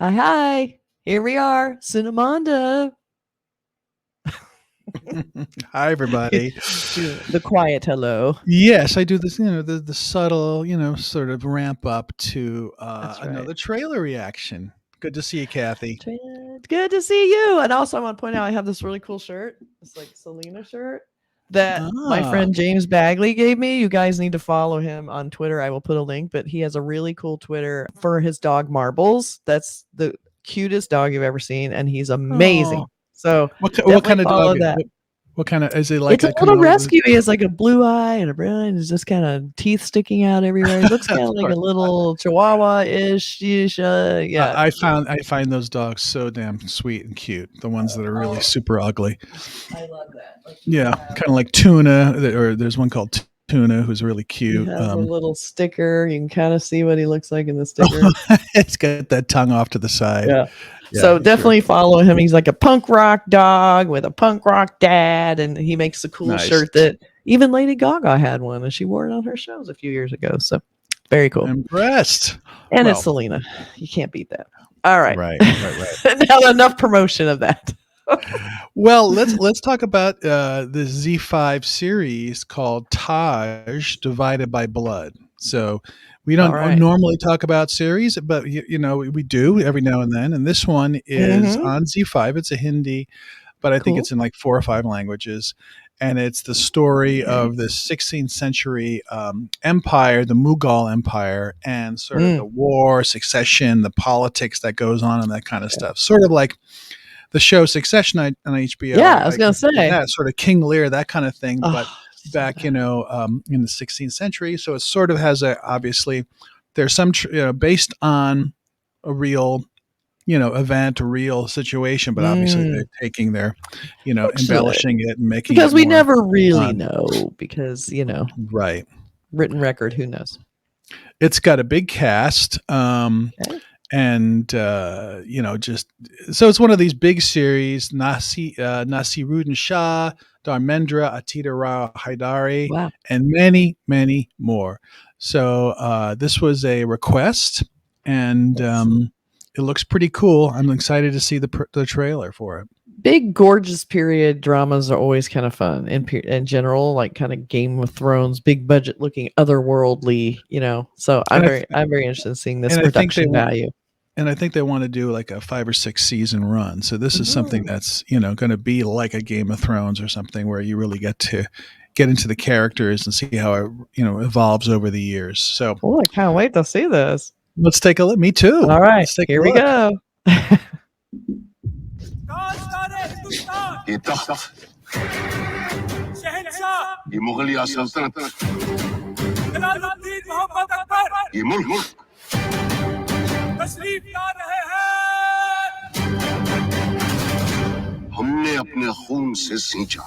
Hi. Here we are, Cinemondo. Hi, everybody. The quiet hello. Yes, I do this, the subtle, sort of ramp up to That's right. another trailer reaction. Good to see you, Kathy. Good to see you. And also, I want to point out I have this really cool shirt. It's like Selena shirt that my friend James Bagley gave me. You guys need to follow him on Twitter. I will put a link, but he has a really cool Twitter for his dog Marbles. That's the cutest dog you've ever seen, and he's amazing. So what kind of dog? That. What kind of is it like? It's a little rescue. He has like a blue eye and a brown, and just kind of teeth sticking out everywhere. He looks kind of like a little Chihuahua-ish. Yeah. I find those dogs so damn sweet and cute. The ones that are really super ugly. I love that. Like, yeah, kind of like Tuna, or there's one called Tuna who's really cute. He has a little sticker. You can kind of see what he looks like in the sticker. It's got that tongue off to the side. Yeah. So definitely follow him. He's like a punk rock dog with a punk rock dad, and he makes a cool shirt that even Lady Gaga had one, and she wore it on her shows a few years ago. So very cool. I'm impressed. And it's Selena. You can't beat that. All right. Right. Now enough promotion of that. Well, let's talk about the Z5 series called TAJ Divided by Blood. So we don't normally talk about series, but we do every now and then. And this one is on Z5. It's a Hindi, but I think it's in like 4 or 5 languages. And it's the story of the 16th century empire, the Mughal Empire, and sort of the war, succession, the politics that goes on, and that kind of stuff. Sort of like the show Succession on HBO. Yeah, I was going to say. Yeah, sort of King Lear, that kind of thing. But back, in the 16th century. So it sort of has obviously, there's some, based on a real, event, a real situation, but obviously they're taking their, embellishing it and making because it we never really know because, right. Written record, who knows? It's got a big cast. And just so it's one of these big series. Naseeruddin Shah, Dharmendra, Aditi, Hydari, and many, many more. So this was a request, and it looks pretty cool. I'm excited to see the trailer for it. Big, gorgeous period dramas are always kind of fun in general, like kind of Game of Thrones, big budget looking, otherworldly, So I'm very interested in seeing this production value. And I think they want to do like a 5 or 6 season run. So this is something that's, going to be like a Game of Thrones or something where you really get into the characters and see how it, evolves over the years. So I can't wait to see this. Let's take a look. Me too. All right, here we go. ये तख्त, ये मुगलिया सल्तनत, ये मुल्क तशरीफ ला रहे हैं। हमने अपने खून से सींचा।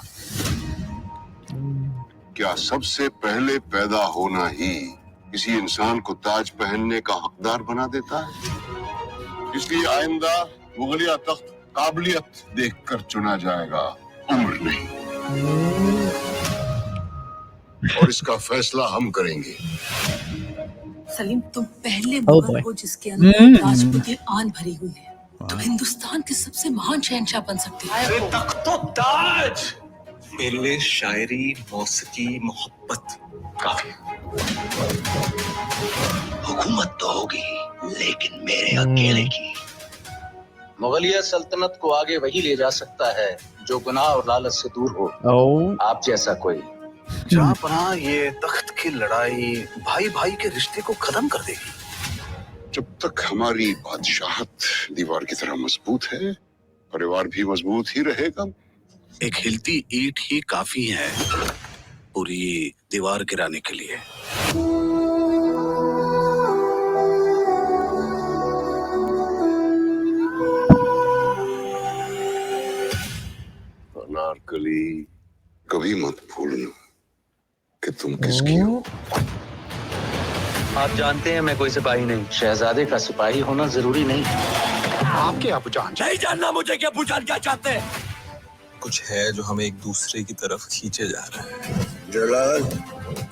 क्या सबसे पहले पैदा होना ही किसी इंसान को ताज पहनने का हकदार बना देता है? इसलिए आइंदा मुगलिया तख्त काबिलियत देखकर चुना जाएगा, उम्र नहीं। और इसका फैसला हम करेंगे। सलीम, तुम पहले मुगल हो जिसके अंदर राजपूती आन भरी हुई है। तुम हिंदुस्तान के सबसे महान शहंशाह बन सकते हो। अरे तख्तो ताज, मेरे लिए शायरी, मौसीकी, मोहब्बत काफी। हुकूमत तो होगी, लेकिन मेरे अकेले की। मुगलिया सल्तनत को आगे वही ले जा सकता है जो गुनाह और लालच से दूर हो। आप जैसा कोई। जहाँ पनाह ये तख्त की लड़ाई भाई भाई के रिश्ते को खत्म कर देगी। जब तक हमारी बादशाहत दीवार की तरह मजबूत है, परिवार भी मजबूत ही रहेगा। एक हिलती ईंट ही काफी है पूरी दीवार गिराने के लिए। अनारकली, कभी मत भूलना कि तुम किसकी हो। आप जानते हैं मैं कोई सिपाही नहीं। शहजादे का सिपाही होना जरूरी नहीं। आपके अबू जान नहीं जानना मुझे कि अबू जान क्या चाहते हैं। कुछ है जो हमें एक दूसरे की तरफ खींचे जा रहा है। जलाल,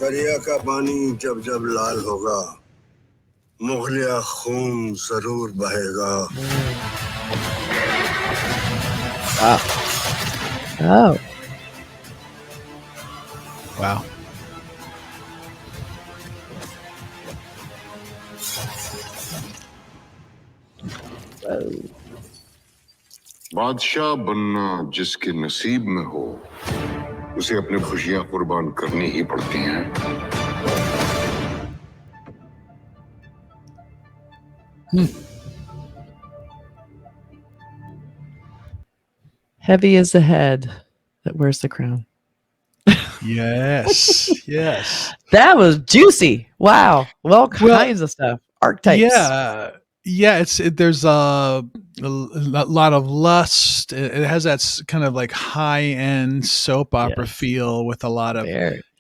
दरिया का पानी जब जब लाल होगा, मुगलिया खून जरूर बहेगा. Oh. Wow. बादशाह बनना जिसके नसीब में हो उसे अपनी खुशियां कुर्बान करनी ही पड़ती हैं. Heavy is the head that wears the crown. Yes. Yes. That was juicy. Wow. Well, kinds of stuff. Archetypes. Yeah. Yeah. There's a lot of lust. It has that kind of like high end soap opera feel with a lot of,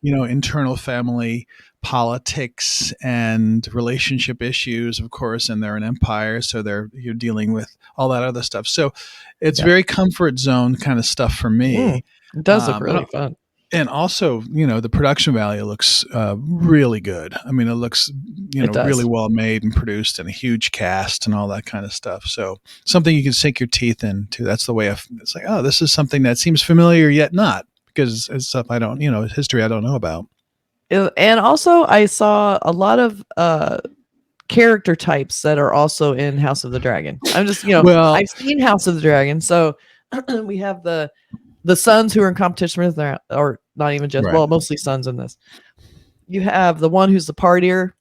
internal family politics and relationship issues, of course, and they're an empire. So you're dealing with all that other stuff. So it's very comfort zone kind of stuff for me. It does look really fun. And also, the production value looks really good. I mean, it looks, really well made and produced, and a huge cast and all that kind of stuff. So something you can sink your teeth into. That's the way it's like, oh, this is something that seems familiar yet not, because it's stuff I don't, history I don't know about. And also, I saw a lot of character types that are also in House of the Dragon. I'm just, I've seen House of the Dragon, so we have the sons who are in competition with them, or not even just, mostly sons in this. You have the one who's the partier.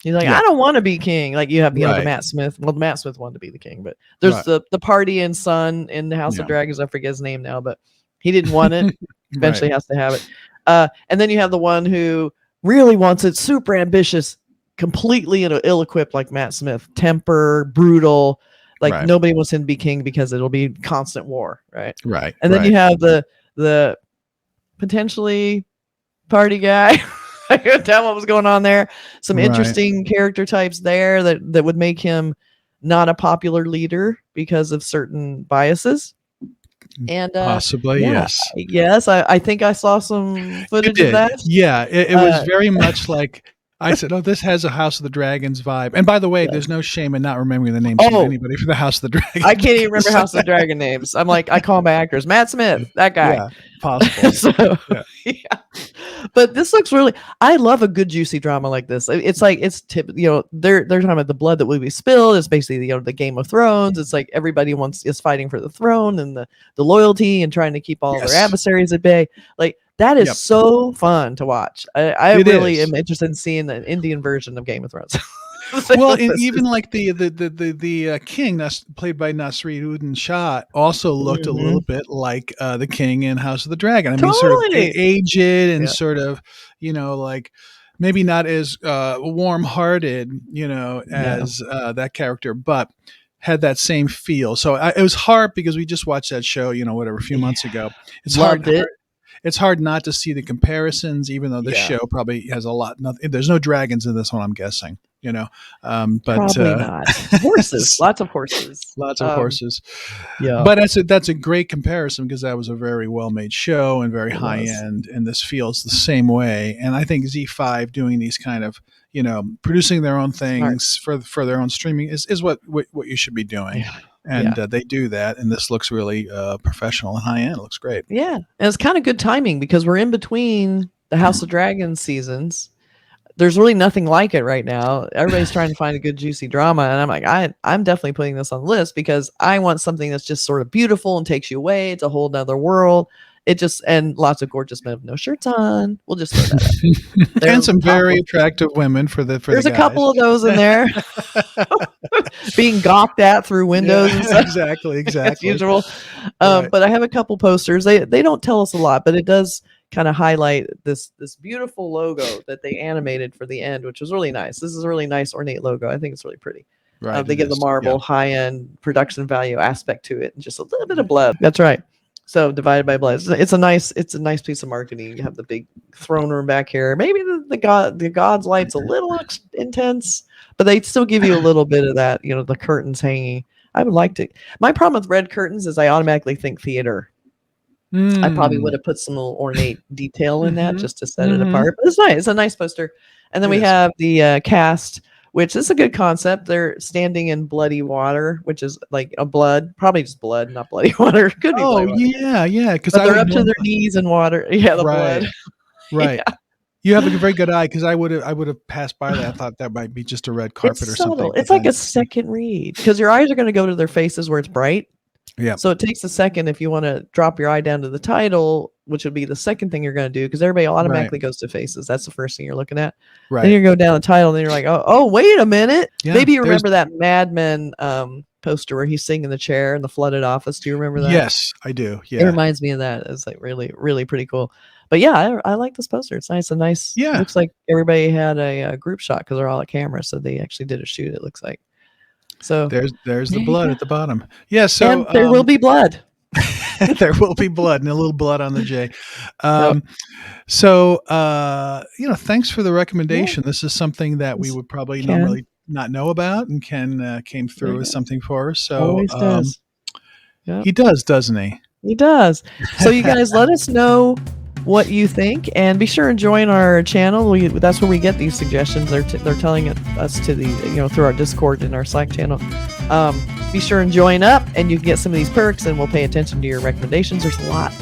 He's like, I don't want to be king. Like you have, the Matt Smith. Well, Matt Smith wanted to be the king, but there's the party and son in the House of Dragons. I forget his name now, but he didn't want it. Eventually has to have it. And then you have the one who really wants it, super ambitious, completely ill-equipped like Matt Smith, temper, brutal. Like nobody wants him to be king because it'll be constant war, right? Right. And then you have the potentially party guy. I couldn't tell what was going on there. Some interesting character types there that would make him not a popular leader because of certain biases. And possibly, yes. I think I saw some footage of that. Yeah, it was very much like. I said, oh, this has a House of the Dragons vibe. And by the way, there's no shame in not remembering the names of anybody for the House of the Dragons. I can't even remember House of the Dragon names. I'm like, I call my actors. Matt Smith, that guy. Yeah, possible. But this looks really, I love a good juicy drama like this. It's like, they're talking about the blood that will be spilled. It's basically, the Game of Thrones. It's like everybody is fighting for the throne and the loyalty and trying to keep all their adversaries at bay. Like, that is so fun to watch. I really am interested in seeing the Indian version of Game of Thrones. Well, and even like the king that's played by Naseeruddin Shah also looked a little bit like the king in House of the Dragon. I mean, sort of aged and sort of, like maybe not as warm-hearted, as that character, but had that same feel. So it was hard because we just watched that show, a few months ago. It's hard not to see the comparisons, even though this show probably has a lot. There's no dragons in this one, I'm guessing. But probably not. Horses, lots of horses, Yeah, but that's a great comparison because that was a very well made show and very high end, and this feels the same way. And I think Z5 doing these kind of producing their own things for their own streaming is what you should be doing. Yeah. And they do that, and this looks really professional and high end. It looks great. Yeah, and it's kind of good timing because we're in between the House of Dragons seasons. There's really nothing like it right now. Everybody's trying to find a good juicy drama, and I'm like, I'm definitely putting this on the list because I want something that's just sort of beautiful and takes you away. It's a whole nother world. And lots of gorgeous men with no shirts on. We'll just throw that up. And some very attractive women for the There's the a couple of those in there. Being gawked at through windows and stuff. Exactly. As usual. But I have a couple posters. They don't tell us a lot, but it does kind of highlight this beautiful logo that they animated for the end, which was really nice. This is a really nice ornate logo. I think it's really pretty. Right, they give the marble high-end production value aspect to it and just a little bit of blood. That's right. So divided by blood. It's a nice piece of marketing. You have the big throne room back here. Maybe the god's light's a little intense, but they still give you a little bit of that, the curtains hanging. I would like to. My problem with red curtains is I automatically think theater. I probably would have put some little ornate detail in that just to set it apart. But it's nice. It's a nice poster. And then we have the cast which is a good concept. They're standing in bloody water, which is like a blood, probably just blood, not bloody water. Could be bloody water. Yeah. Because they're up to their knees in water. Yeah, the right, blood. Right. Yeah. You have a very good eye, because I would have passed by that. I thought that might be just a red carpet or something. It's like a second read, because your eyes are going to go to their faces where it's bright. Yeah. So it takes a second if you want to drop your eye down to the title, which would be the second thing you're going to do, because everybody automatically goes to faces. That's the first thing you're looking at. Right. Then you go down the title, and then you're like, oh, wait a minute. Yeah, maybe you remember that Mad Men poster where he's sitting in the chair in the flooded office. Do you remember that? Yes, I do. Yeah. It reminds me of that. It's like really, really pretty cool. But yeah, I like this poster. It's nice. Yeah. It looks like everybody had a group shot, because they're all at camera. So they actually did a shoot, it looks like. So there's the blood at the bottom. Yeah. So and there will be blood. There will be blood, and a little blood on the J. So thanks for the recommendation. This is something that we would probably normally not know about, and Ken came through with something for us. So always does. He does, doesn't he? He does. So you guys let us know what you think, and be sure and join our channel. That's where we get these suggestions. They're telling us to through our Discord and our Slack channel. Be sure and join up, and you can get some of these perks, and we'll pay attention to your recommendations. There's a lot,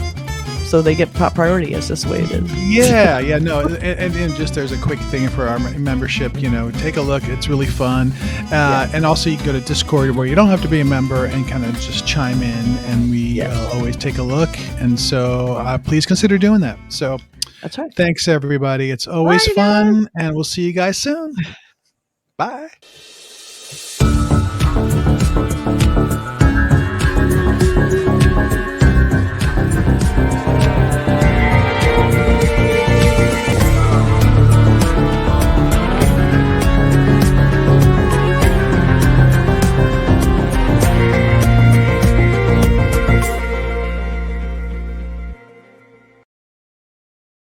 so they get top priority. It's just the way it is. Yeah, no, and just there's a quick thing for our membership. Take a look; it's really fun. And also, you can go to Discord, where you don't have to be a member, and kind of just chime in, and we always take a look. And so, please consider doing that. So, that's right. Thanks, everybody. It's always fun, and we'll see you guys soon. Bye.